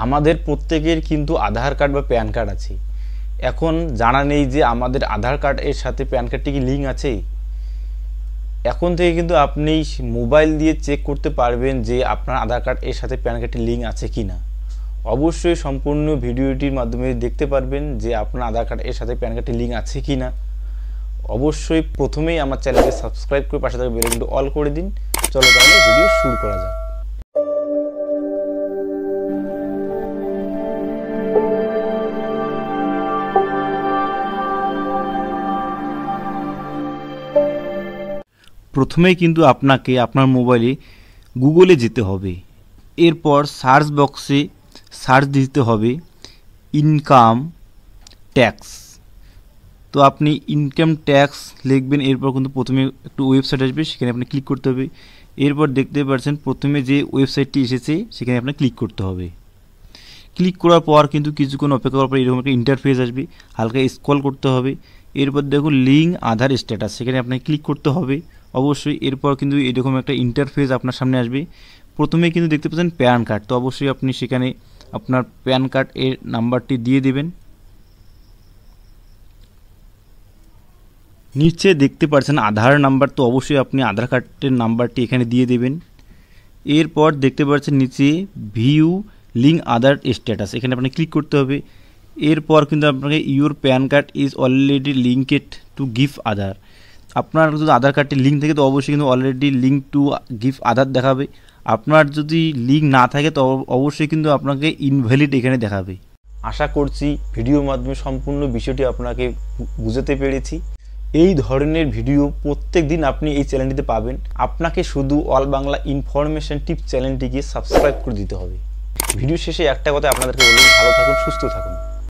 আমাদের প্রত্যেকের কিন্তু আধার কার্ড বা প্যান কার্ড আছে। এখন জানা নেই যে আমাদের আধার কার্ড এর সাথে প্যান কার্ডটি কি লিঙ্ক আছে। এখন থেকে কিন্তু আপনি মোবাইল দিয়ে চেক করতে পারবেন যে আপনার আধার কার্ড এর সাথে প্যান কার্ডটি লিঙ্ক আছে কিনা। অবশ্যই সম্পূর্ণ ভিডিওটির মাধ্যমে দেখতে পারবেন যে আপনার আধার কার্ড এর সাথে প্যান কার্ডটি লিঙ্ক আছে কিনা। অবশ্যই প্রথমেই আমার চ্যানেলকে সাবস্ক্রাইব করে পাশে থাকা বেল আইকনটি অল করে দিন। চলো তাহলে ভিডিও শুরু করা যাক। প্রথমেই কিন্তু আপনাকে আপনার মোবাইলে গুগলে যেতে হবে। এরপর সার্চ বক্সে সার্চ দিতে হবে ইনকাম ট্যাক্স। তো আপনি ইনকাম ট্যাক্স লিখবেন। এরপর কিন্তু প্রথমে একটু ওয়েবসাইট আসবে, সেখানে আপনি ক্লিক করতে হবে। এরপর দেখতে পাচ্ছেন প্রথমে যে ওয়েবসাইটটি এসেছে সেখানে আপনার ক্লিক করতে হবে। ক্লিক করার পর কিন্তু কিছুক্ষণ অপেক্ষা করার পর এরকম একটা ইন্টারফেস আসবে, হালকা স্ক্রল করতে হবে। এরপর দেখুন লিঙ্ক আধার স্ট্যাটাস, সেখানে আপনাকে ক্লিক করতে হবে অবশ্যই। এরপর কিন্তু এরকম একটা ইন্টারফেস আপনার সামনে আসবে। প্রথমে কিন্তু দেখতে পাচ্ছেন প্যান কার্ড, তো অবশ্যই আপনি সেখানে আপনার প্যান কার্ড এর নাম্বারটি দিয়ে দেবেন। নিচে দেখতে পাচ্ছেন আধার নাম্বার, তো অবশ্যই আপনি আধার কার্ডের নাম্বারটি এখানে দিয়ে দেবেন। এরপর দেখতে পাচ্ছেন নিচে ভিউ লিঙ্ক আধার স্ট্যাটাস, এখানে আপনি ক্লিক করতে হবে। এরপর কিন্তু আপনাকে your PAN card is already linked to give Aadhaar, আপনার যদি আধার কার্ডটি লিঙ্ক থাকে তো অবশ্যই কিন্তু already link to give Aadhaar দেখাবে। আপনার যদি লিঙ্ক না থাকে তো অবশ্যই কিন্তু আপনাকে ইনভ্যালিড এখানে দেখাবে। আশা করছি ভিডিওর মাধ্যমে সম্পূর্ণ বিষয়টি আপনাকে বুঝাতে পেরেছি। এই ধরনের ভিডিও প্রত্যেক দিন আপনি এই চ্যানেলটিতে পাবেন। আপনাকে শুধু অল বাংলা ইনফরমেশন টিপ চ্যানেলটিকে সাবস্ক্রাইব করে দিতে হবে। ভিডিও শেষে একটা কথা আপনাদেরকে বলুন, ভালো থাকুন, সুস্থ থাকুন।